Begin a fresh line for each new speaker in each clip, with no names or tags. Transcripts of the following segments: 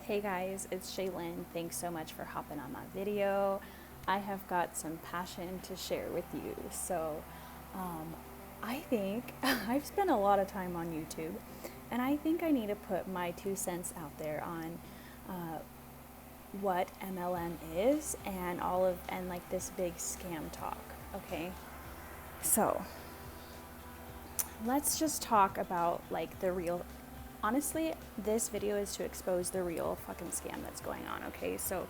Hey guys, it's Shaelyn. Thanks so much for hopping on my video. I have got some passion to share with you. So I think I've spent a lot of time on YouTube, and I think I need to put my 2 cents out there on what MLM is and like this big scam talk. Okay, so let's just talk about like the real. Honestly, this video is to expose the real fucking scam that's going on, okay? So,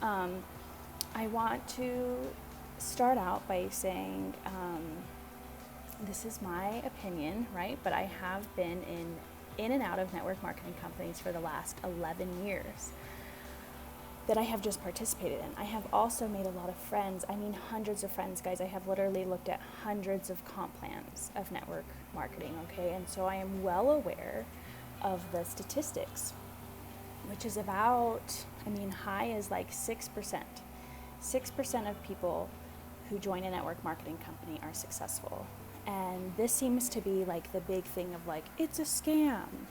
I want to start out by saying, this is my opinion, right? But I have been in and out of network marketing companies for the last 11 years that I have just participated in. I have also made a lot of friends. I mean, hundreds of friends, guys. I have literally looked at hundreds of comp plans of network marketing, okay? And so I am well aware of the statistics, which is about, high is like 6%. 6% of people who join a network marketing company are successful. And this seems to be like the big thing of like, it's a scam.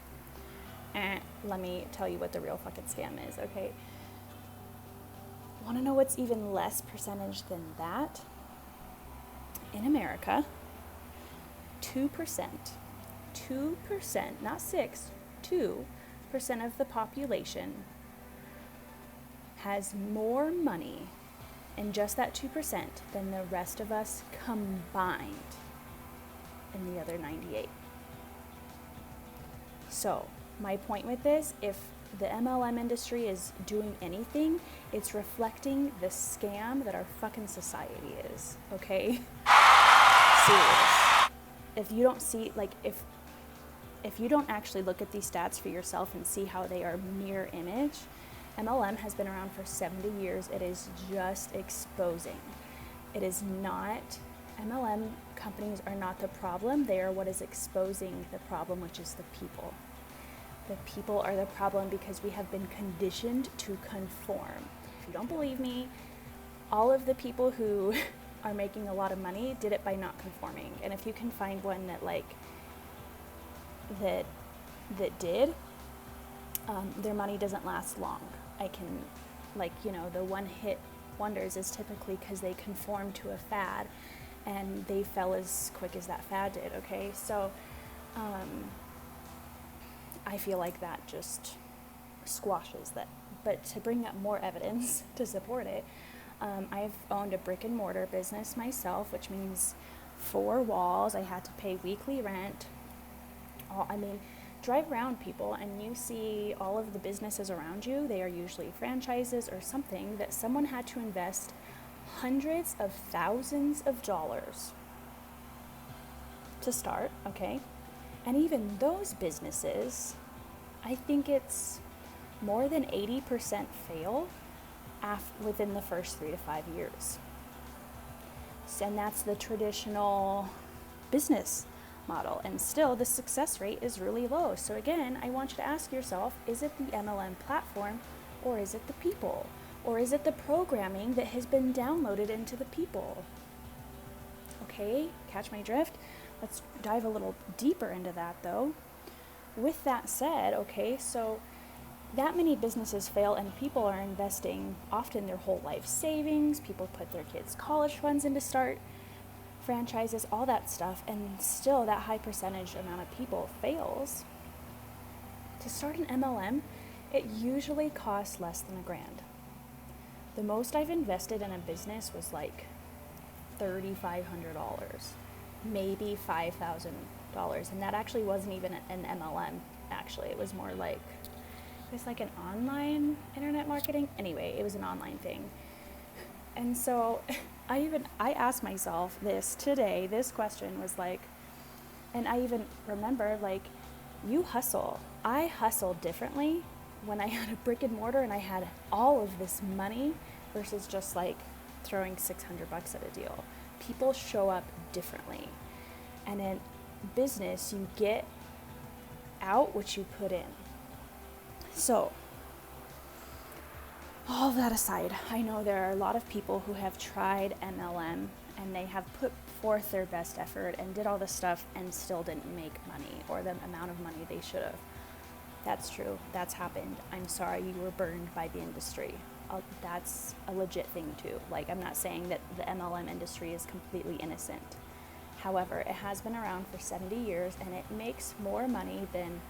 And let me tell you what the real fucking scam is, okay? Want to know what's even less percentage than that? In America, 2%, not 6, 2% of the population has more money in just that 2% than the rest of us combined in the other 98. So, my point with this, if the MLM industry is doing anything, it's reflecting the scam that our fucking society is, okay? Serious. If you don't see, like, if you don't actually look at these stats for yourself and see how they are mirror image, MLM has been around for 70 years. It is just exposing. It is not, MLM companies are not the problem. They are what is exposing the problem, which is the people. The people are the problem because we have been conditioned to conform. If you don't believe me, all of the people who are making a lot of money did it by not conforming. And if you can find one that that did, their money doesn't last long. The one hit wonders is typically because they conformed to a fad and they fell as quick as that fad did, okay? So I feel like that just squashes that. But to bring up more evidence to support it, I've owned a brick and mortar business myself, which means 4 walls. I had to pay weekly rent. Drive around, people, and you see all of the businesses around you. They are usually franchises or something that someone had to invest hundreds of thousands of dollars to start, okay? And even those businesses, I think it's more than 80% fail within the first 3 to 5 years. And that's the traditional business model, and still the success rate is really low. So again, I want you to ask yourself, is it the MLM platform, or is it the people, or is it the programming that has been downloaded into the people? Okay, catch my drift? Let's dive a little deeper into that though. With that said, okay, so that many businesses fail and people are investing often their whole life savings. People put their kids' college funds in to start franchises, all that stuff, and still that high percentage amount of people fails. To start an MLM, it usually costs less than $1,000. The most I've invested in a business was like $3,500, maybe $5,000, and that actually wasn't even an MLM. Actually, it was more like, it was like an online internet marketing. Anyway, it was an online thing. And so I asked myself this today, this question was like, and I even remember, like, you hustle. I hustled differently when I had a brick and mortar and I had all of this money versus just like throwing $600 at a deal. People show up differently. And in business, you get out what you put in. So, all that aside, I know there are a lot of people who have tried MLM and they have put forth their best effort and did all this stuff and still didn't make money or the amount of money they should have. That's true. That's happened. I'm sorry you were burned by the industry. That's a legit thing too. Like, I'm not saying that the MLM industry is completely innocent. However, it has been around for 70 years and it makes more money than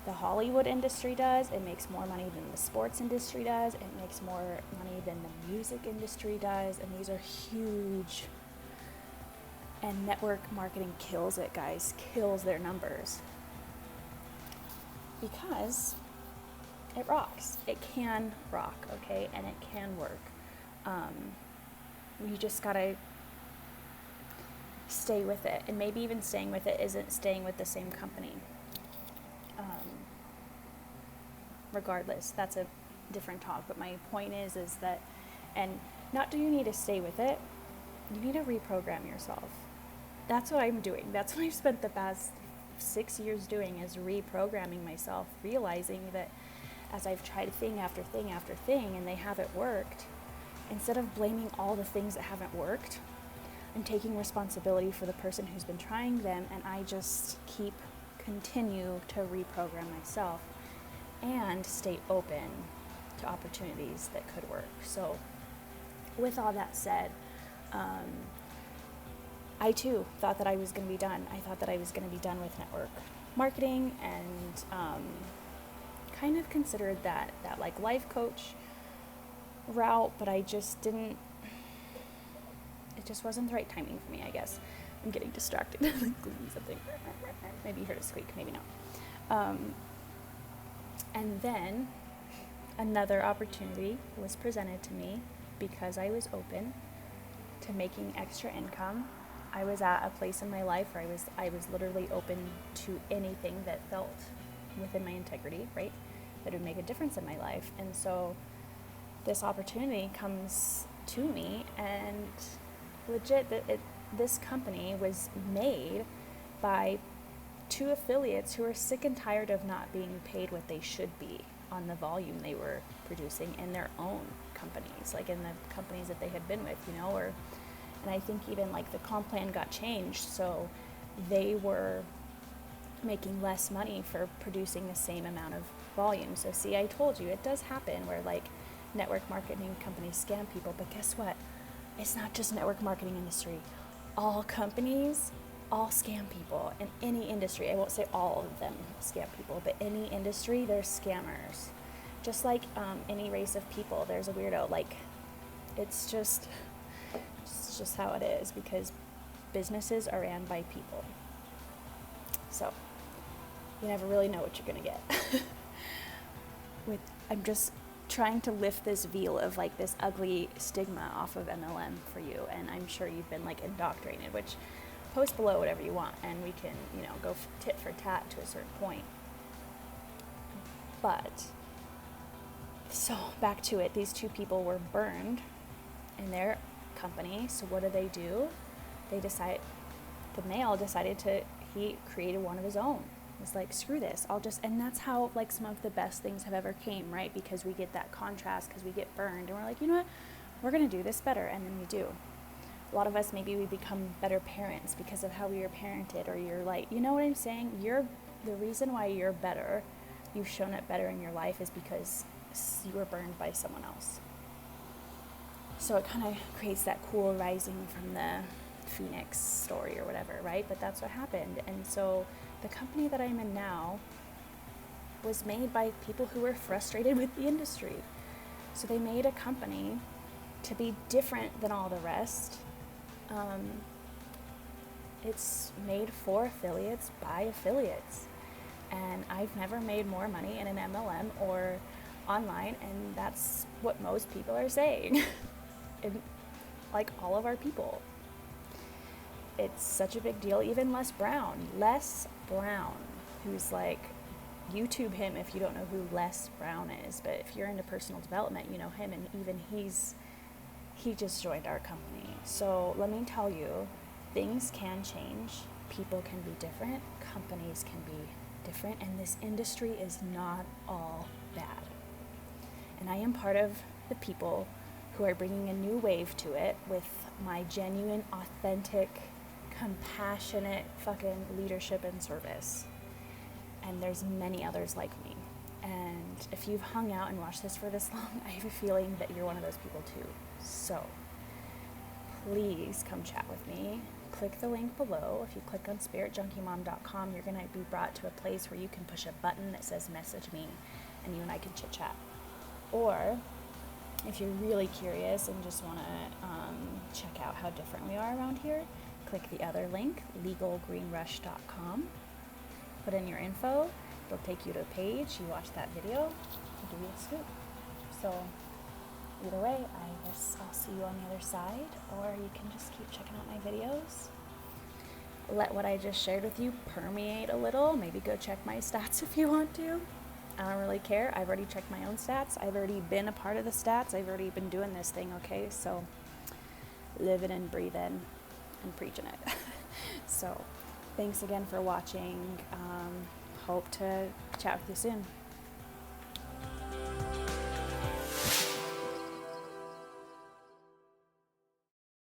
the Hollywood industry does. It makes more money than the sports industry does. It makes more money than the music industry does. And these are huge. And network marketing kills it, guys. Kills their numbers. Because it rocks. It can rock, okay? And it can work. You just gotta stay with it. And maybe even staying with it isn't staying with the same company. Regardless, that's a different talk. But my point is that, and not do you need to stay with it, you need to reprogram yourself. That's what I'm doing. That's what I've spent the past 6 years doing, is reprogramming myself, realizing that as I've tried thing after thing after thing and they haven't worked, instead of blaming all the things that haven't worked, I'm taking responsibility for the person who's been trying them, and I just continue to reprogram myself and stay open to opportunities that could work. So with all that said, I too thought that I was going to be done. I thought that I was going to be done with network marketing, and kind of considered that like life coach route, but I just didn't, it just wasn't the right timing for me, I guess. I'm getting distracted. Like cleaning something. Maybe you heard a squeak, maybe not. And then another opportunity was presented to me because I was open to making extra income. I was at a place in my life where I was literally open to anything that felt within my integrity, right? That would make a difference in my life. And so this opportunity comes to me, and legit, this company was made by 2 affiliates who are sick and tired of not being paid what they should be on the volume they were producing in their own companies, like in the companies that they had been with, and I think even like the comp plan got changed, so they were making less money for producing the same amount of volume. So see, I told you, it does happen where like network marketing companies scam people, but guess what? It's not just network marketing industry. All companies, all scam people in any industry. I won't say all of them scam people, but any industry, there's scammers. Just like any race of people, there's a weirdo. Like, it's just how it is, because businesses are ran by people. So you never really know what you're gonna get. I'm just trying to lift this veil of like this ugly stigma off of MLM for you, and I'm sure you've been like indoctrinated, which post below whatever you want and we can, go tit for tat to a certain point. But so back to it, these 2 people were burned in their company. So what do? The male decided he created one of his own. It's like, screw this, and that's how like some of the best things have ever came, right? Because we get that contrast, because we get burned and we're like, you know what, we're going to do this better. And then we do. A lot of us, maybe we become better parents because of how we were parented, or you're like, you know what I'm saying? The reason why you're better, you've shown it better in your life, is because you were burned by someone else. So it kind of creates that cool rising from the Phoenix story or whatever, right? But that's what happened. And so the company that I'm in now was made by people who were frustrated with the industry. So they made a company to be different than all the rest. It's made for affiliates by affiliates. And I've never made more money in an MLM or online, and that's what most people are saying. And like all of our people. It's such a big deal. Even Les Brown, who's like, YouTube him if you don't know who Les Brown is, but if you're into personal development, you know him, and even he just joined our company. So let me tell you, things can change, people can be different, companies can be different, and this industry is not all bad. And I am part of the people who are bringing a new wave to it with my genuine, authentic compassionate fucking leadership and service. And there's many others like me. And if you've hung out and watched this for this long, I have a feeling that you're one of those people too. So please come chat with me. Click the link below. If you click on spiritjunkiemom.com, you're going to be brought to a place where you can push a button that says message me, and you and I can chit chat. Or if you're really curious and just want to check out how different we are around here, click the other link, legalgreenrush.com. Put in your info. It'll take you to a page. You watch that video, it'll give you a scoop. So either way, I guess I'll see you on the other side, or you can just keep checking out my videos. Let what I just shared with you permeate a little. Maybe go check my stats if you want to. I don't really care. I've already checked my own stats. I've already been a part of the stats. I've already been doing this thing, okay? So living and breathing and preaching it. So thanks again for watching. Hope to chat with you soon.